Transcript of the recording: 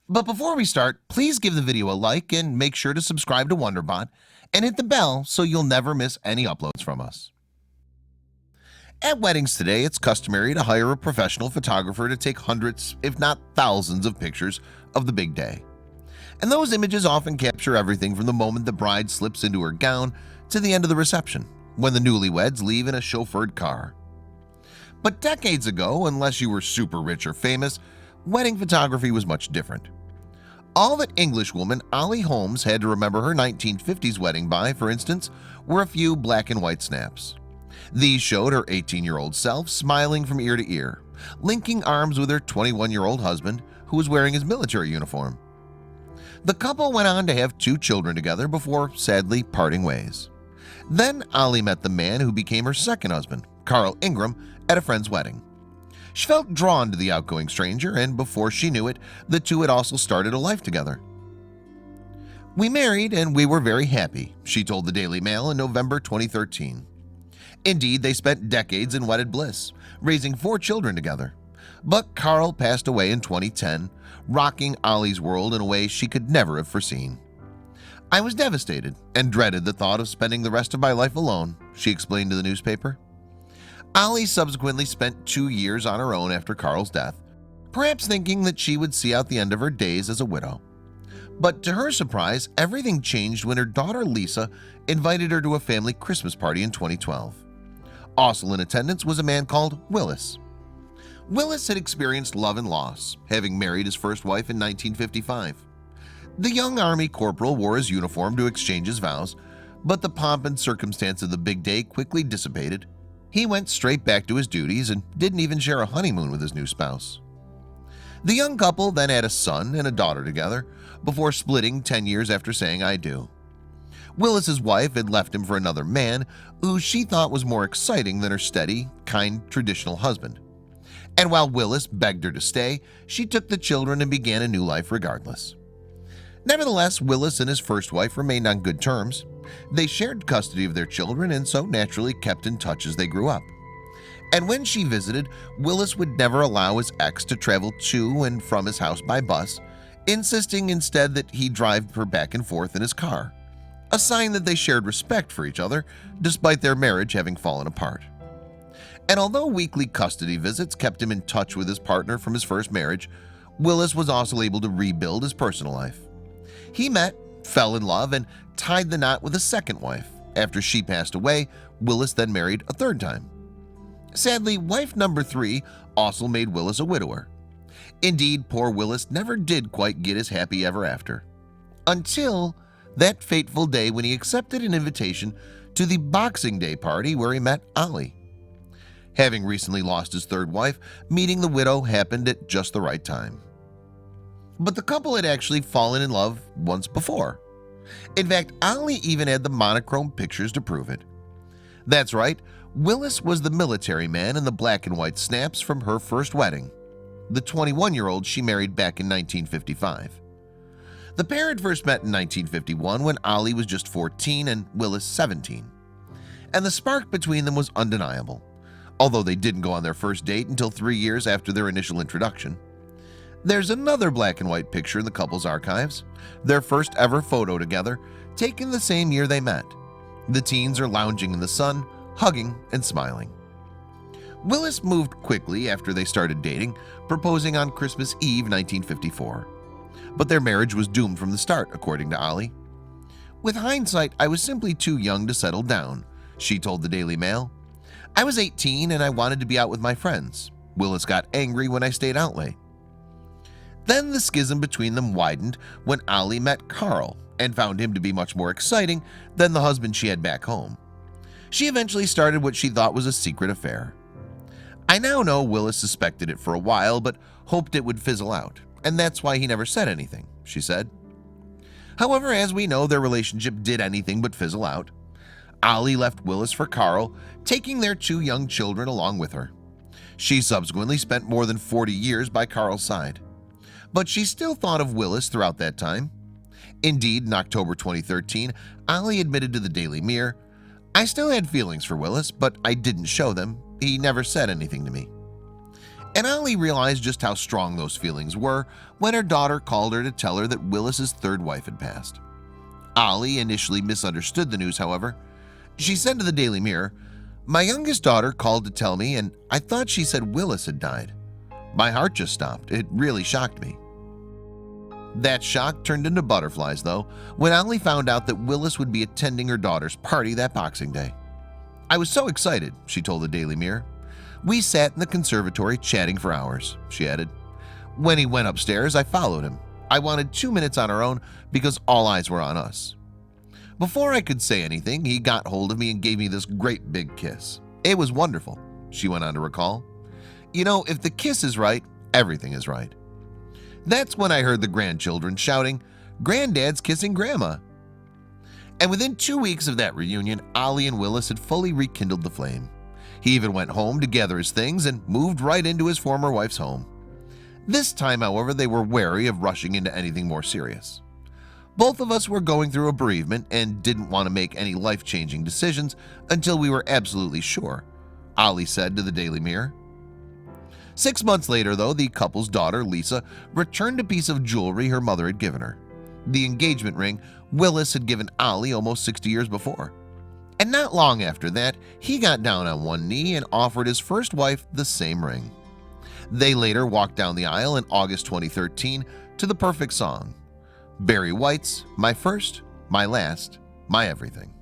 But before we start, please give the video a like and make sure to subscribe to Wonderbot and hit the bell so you'll never miss any uploads from us. At weddings today, it's customary to hire a professional photographer to take hundreds, if not thousands, of pictures of the big day. And those images often capture everything from the moment the bride slips into her gown to the end of the reception, when the newlyweds leave in a chauffeured car. But decades ago, unless you were super rich or famous, wedding photography was much different. All that Englishwoman Ollie Holmes had to remember her 1950s wedding by, for instance, were a few black and white snaps. These showed her 18-year-old self smiling from ear to ear, linking arms with her 21-year-old husband who was wearing his military uniform. The couple went on to have 2 children together before sadly parting ways. Then Ollie met the man who became her second husband, Carl Ingram, at a friend's wedding. She felt drawn to the outgoing stranger, and before she knew it, the two had also started a life together. "We married and we were very happy," she told the Daily Mail in November 2013. Indeed, they spent decades in wedded bliss, raising 4 children together. But Carl passed away in 2010, rocking Ollie's world in a way she could never have foreseen. "I was devastated and dreaded the thought of spending the rest of my life alone," she explained to the newspaper. Ollie subsequently spent 2 years on her own after Carl's death, perhaps thinking that she would see out the end of her days as a widow. But to her surprise, everything changed when her daughter Lisa invited her to a family Christmas party in 2012. Also in attendance was a man called Willis. Willis had experienced love and loss, having married his first wife in 1955. The young Army corporal wore his uniform to exchange his vows, but the pomp and circumstance of the big day quickly dissipated. He went straight back to his duties and didn't even share a honeymoon with his new spouse. The young couple then had a son and a daughter together before splitting 10 years after saying "I do." Willis's wife had left him for another man who she thought was more exciting than her steady, kind, traditional husband. And while Willis begged her to stay, she took the children and began a new life regardless. Nevertheless, Willis and his first wife remained on good terms. They shared custody of their children and so naturally kept in touch as they grew up. And when she visited, Willis would never allow his ex to travel to and from his house by bus, insisting instead that he drive her back and forth in his car, a sign that they shared respect for each other despite their marriage having fallen apart. And although weekly custody visits kept him in touch with his partner from his first marriage, Willis was also able to rebuild his personal life. He met, fell in love, and tied the knot with a second wife. After she passed away, Willis then married a third time. Sadly, wife number 3 also made Willis a widower. Indeed, poor Willis never did quite get his happy ever after. Until that fateful day when he accepted an invitation to the Boxing Day party where he met Ollie. Having recently lost his third wife, meeting the widow happened at just the right time. But the couple had actually fallen in love once before. In fact, Ollie even had the monochrome pictures to prove it. That's right, Willis was the military man in the black and white snaps from her first wedding, the 21-year-old she married back in 1955. The pair had first met in 1951 when Ollie was just 14 and Willis 17. And the spark between them was undeniable, although they didn't go on their first date until 3 years after their initial introduction. There's another black and white picture in the couple's archives, their first ever photo together, taken the same year they met. The teens are lounging in the sun, hugging and smiling. Willis moved quickly after they started dating, proposing on Christmas Eve 1954. But their marriage was doomed from the start, according to Ollie. "With hindsight, I was simply too young to settle down," she told the Daily Mail. "I was 18 and I wanted to be out with my friends. Willis got angry when I stayed out late." Then the schism between them widened when Ollie met Carl and found him to be much more exciting than the husband she had back home. She eventually started what she thought was a secret affair. "I now know Willis suspected it for a while but hoped it would fizzle out, and that's why he never said anything," she said. However, as we know, their relationship did anything but fizzle out. Ollie left Willis for Carl, taking their 2 young children along with her. She subsequently spent more than 40 years by Carl's side. But she still thought of Willis throughout that time. Indeed, in October 2013, Ollie admitted to the Daily Mirror, "I still had feelings for Willis, but I didn't show them. He never said anything to me." And Ollie realized just how strong those feelings were when her daughter called her to tell her that Willis's third wife had passed. Ollie initially misunderstood the news, however. She said to the Daily Mirror, "My youngest daughter called to tell me, and I thought she said Willis had died. My heart just stopped. It really shocked me." That shock turned into butterflies, though, when Ollie found out that Willis would be attending her daughter's party that Boxing Day. "I was so excited," she told the Daily Mirror. "We sat in the conservatory chatting for hours," she added. "When he went upstairs, I followed him. I wanted 2 minutes on our own because all eyes were on us. Before I could say anything, he got hold of me and gave me this great big kiss. It was wonderful," she went on to recall. "You know, if the kiss is right, everything is right." That's when I heard the grandchildren shouting, "Granddad's kissing Grandma." And within 2 weeks of that reunion, Ollie and Willis had fully rekindled the flame. He even went home to gather his things and moved right into his former wife's home. This time, however, they were wary of rushing into anything more serious. Both of us were going through a bereavement and didn't want to make any life-changing decisions until we were absolutely sure, Ollie said to the Daily Mirror. 6 months later, though, the couple's daughter, Lisa, returned a piece of jewelry her mother had given her. The engagement ring Willis had given Ollie almost 60 years before. And not long after that, he got down on one knee and offered his first wife the same ring. They later walked down the aisle in August 2013 to the perfect song, Barry White's "My First, My Last, My Everything."